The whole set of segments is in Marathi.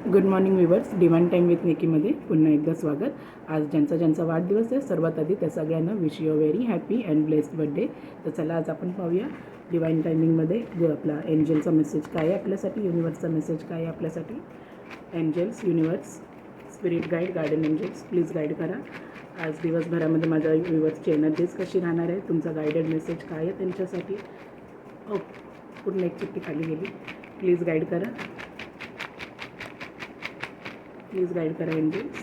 Good morning viewers, divine time with निकीमध्ये पुन्हा एकदा स्वागत. आज ज्यांचा वाढदिवस आहे सर्वात आधी त्या सगळ्यांना wish you very happy and blessed birthday. तर चला आज आपण पाहूया डिवाइन टायमिंगमध्ये जो आपला एंजलचा मेसेज काय आहे आपल्यासाठी, युनिवर्सचा मेसेज काय आहे आपल्यासाठी. Angels, universe, spirit guide, guardian angels, please guide करा. आज दिवसभरामध्ये माझ्या व्ह्यूवर्सची एनर्जीज कशी राहणार आहे, तुमचा गायडेड मेसेज काय आहे त्यांच्यासाठी. पूर्ण एक चिठ्ठी खाली गेली. प्लीज गाईड करा, प्लीज गाईड करा एंजल्स.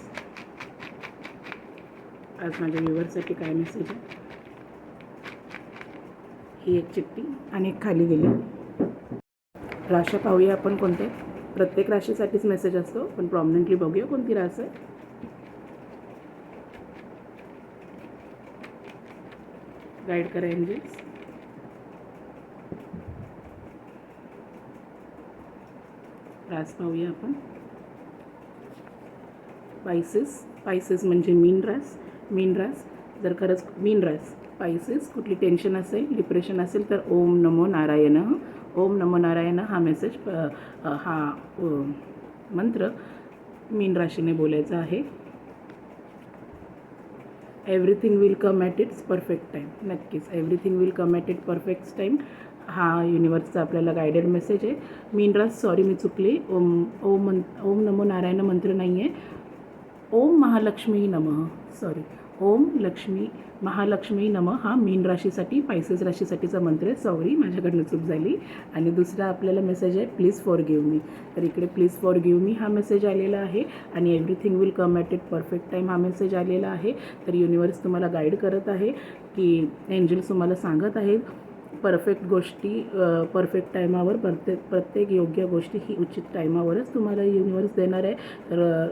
आज माझ्या व्ह्यूवर्ससाठी काय मेसेज आहे. ही एक चिठ्ठी आणि एक खाली गेली. राशी पाहूया आपण कोणत्या. प्रत्येक राशीसाठीच मेसेज असतो, पण प्रॉमिनंटली बघूया कोणती रास आहे. गाईड करा एंजल्स. रास पाहूया आपण. पायसेस म्हणजे मीन रास. जर खरंच मीन रास पायसेस कुठली टेन्शन असेल, डिप्रेशन असेल तर ओम नमो नारायण हा मेसेज, हा मंत्र मीन राशीने बोलायचा आहे. Everything will come at its perfect time. नक्कीच everything will come at it perfect time हा युनिवर्सचा आपल्याला गायडेड मेसेज आहे. मीन रास, सॉरी मी चुकली. ओम नमो नारायण मंत्र नाही आहे. ओम महालक्ष्मी नमः, सॉरी, ओम महालक्ष्मी नमः हा मीन राशीसाठी, पायसेस राशीसाठीचा मंत्र आहे. सॉरी, माझ्याकडनं चूक झाली. आणि दुसरा आपल्याला मेसेज आहे प्लीज फॉर गिव्ह मी. तर इकडे प्लीज फॉर गिव्ह मी हा मेसेज आलेला आहे आणि everything will come at it perfect time हा मेसेज आलेला आहे. तर युनिवर्स तुम्हाला गाईड करत आहे की एंजल्स तुम्हाला सांगत आहेत परफेक्ट गोष्टी परफेक्ट टायमावर, प्रत्येक योग्य गोष्टी ही उचित टायमावरच तुम्हाला युनिवर्स देणार आहे. तर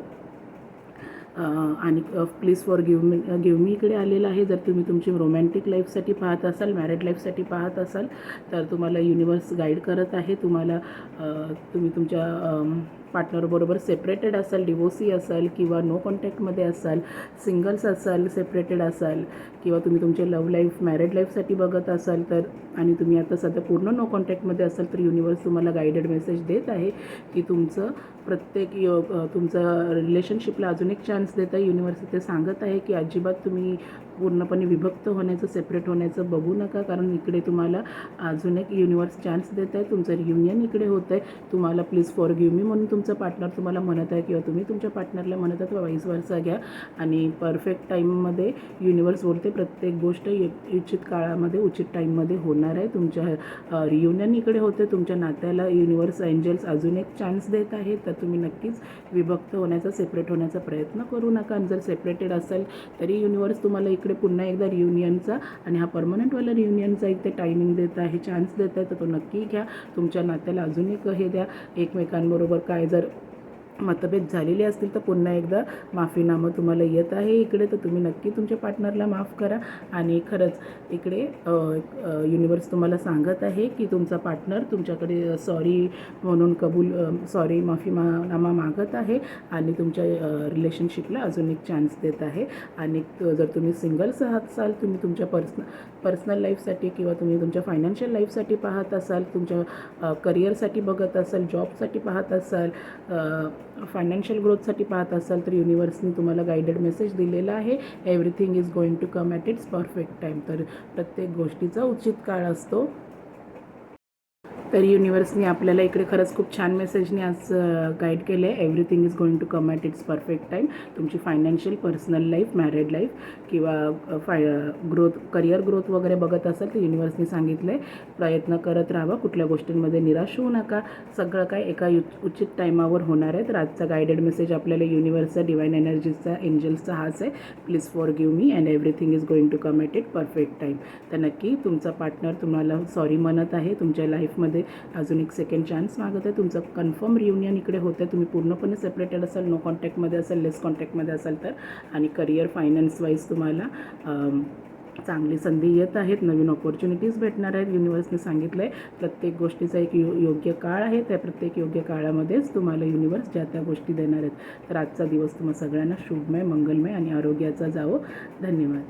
आणि प्लीज फॉर गिव्ह मी इकडे आलेलं आहे. जर तुम्ही तुमची रोमॅन्टिक लाईफसाठी पाहत असाल, मॅरिड लाईफसाठी पाहत असाल तर तुम्हाला युनिवर्स गाईड करत आहे. तुम्ही तुमच्या पार्टनरबरोबर सेपरेटेड असाल, डिवोर्सी असाल किंवा नो कॉन्टॅक्टमध्ये असाल, सिंगल्स असाल, सेपरेटेड असाल किंवा तुम्ही तुमचे लव्ह लाईफ, मॅरिड लाईफसाठी बघत असाल तर, आणि तुम्ही आता सध्या पूर्ण नो कॉन्टॅक्टमध्ये असाल तर युनिवर्स तुम्हाला गायडेड मेसेज देत आहे की तुमचं तुमचं रिलेशनशिपला अजून एक चान्स देत आहे. युनिवर्स ते सांगत आहे की अजिबात तुम्ही पूर्णपणे विभक्त होण्याचं, सेपरेट होण्याचं बघू नका, कारण इकडे तुम्हाला अजून एक युनिवर्स चान्स देत आहे. तुमचं रियुनियन इकडे होतं आहे. तुम्हाला प्लीज फॉर गिव्ह मी म्हणून तुमचं पार्टनर तुम्हाला म्हणत आहे किंवा तुम्ही तुमच्या पार्टनरला म्हणत आहात, वाईस वर्सा घ्या. आणि परफेक्ट टाईममध्ये युनिवर्स बोलते प्रत्येक गोष्ट उचित काळामध्ये, उचित टाईममध्ये होणार आहे. तुमच्या रियुनियन इकडे होते. तुमच्या नात्याला युनिवर्स, एंजल्स अजून एक चान्स देत आहे. तर तुम्ही नक्कीच विभक्त होण्याचा, सेपरेट होण्याचा प्रयत्न करू नका. आणि जर सेपरेटेड असाल तरी युनिवर्स तुम्हाला इकडे पुन्हा एकदा रियुनियनचा आणि हा परमनंटवाला रियुनियनचा इथे टायमिंग देत आहे, चान्स देत आहे. तर तो नक्की घ्या. तुमच्या नात्याला अजून एक हे द्या. एकमेकांबरोबर काय जर मतभेद झालेले असतील तर पुन्हा एकदा माफीनामं तुम्हाला येत आहे इकडे. तर तुम्ही नक्की तुमच्या पार्टनरला माफ करा. आणि खरंच इकडे युनिवर्स तुम्हाला सांगत आहे की तुमचा पार्टनर तुमच्याकडे सॉरी म्हणून माफीनामा मागत आहे आणि तुमच्या रिलेशनशिपला अजून एक चान्स देत आहे. आणि जर तुम्ही सिंगल्स असाल, तुम्ही तुमच्या पर्सनल लाईफसाठी किंवा तुम्ही तुमच्या फायनान्शियल लाईफसाठी पाहत असाल, तुमच्या करिअरसाठी बघत असाल, जॉबसाठी पाहत असाल, फायनान्शियल ग्रोथसाठी पाहत असाल तर युनिवर्सनी तुम्हाला गायडेड मेसेज दिलेला आहे. Everything is going to come at its perfect time. तर प्रत्येक गोष्टीचा उचित काळ असतो. तर युनिवर्सनी आपल्याला इकडे खरंच खूप छान मेसेजने आज गाईड केलं आहे. Everything is going to come at its perfect time. तुमची financial, personal life, married life किंवा करिअर ग्रोथ वगैरे बघत असाल तर युनिवर्सनी सांगितलं आहे प्रयत्न करत राहावा, कुठल्या गोष्टींमध्ये निराश होऊ नका. सगळं काय एका उचित टायमावर होणार आहे. तर आजचा गायडेड मेसेज आपल्याला युनिवर्सचा, डिवाइन एनर्जीचा, एंजल्सचा हाच आहे. Please forgive me and everything is going to come at it perfect time. तर नक्की तुमचा पार्टनर तुम्हाला सॉरी म्हणत आहे. तुमच्या लाईफमध्ये अजून एक सेकंड चान्स मागत आहे. तुमचं कन्फर्म रियुनियन इकडे होतं आहे. तुम्ही पूर्णपणे सेपरेटेड असाल, नो कॉन्टॅक्टमध्ये असाल, लेस कॉन्टॅक्टमध्ये असाल तर. आणि करिअर, फायनान्स वाईज तुम्हाला चांगली संधी येत आहेत, नवीन ऑपॉर्च्युनिटीज भेटणार आहेत. युनिवर्सने सांगितलं आहे प्रत्येक गोष्टीचा एक योग्य काळ आहे. त्या प्रत्येक योग्य काळामध्येच तुम्हाला युनिवर्स ज्या त्या गोष्टी देणार आहेत. तर आजचा दिवस तुम्हा सगळ्यांना शुभमय, मंगलमय आणि आरोग्याचा जावो. धन्यवाद.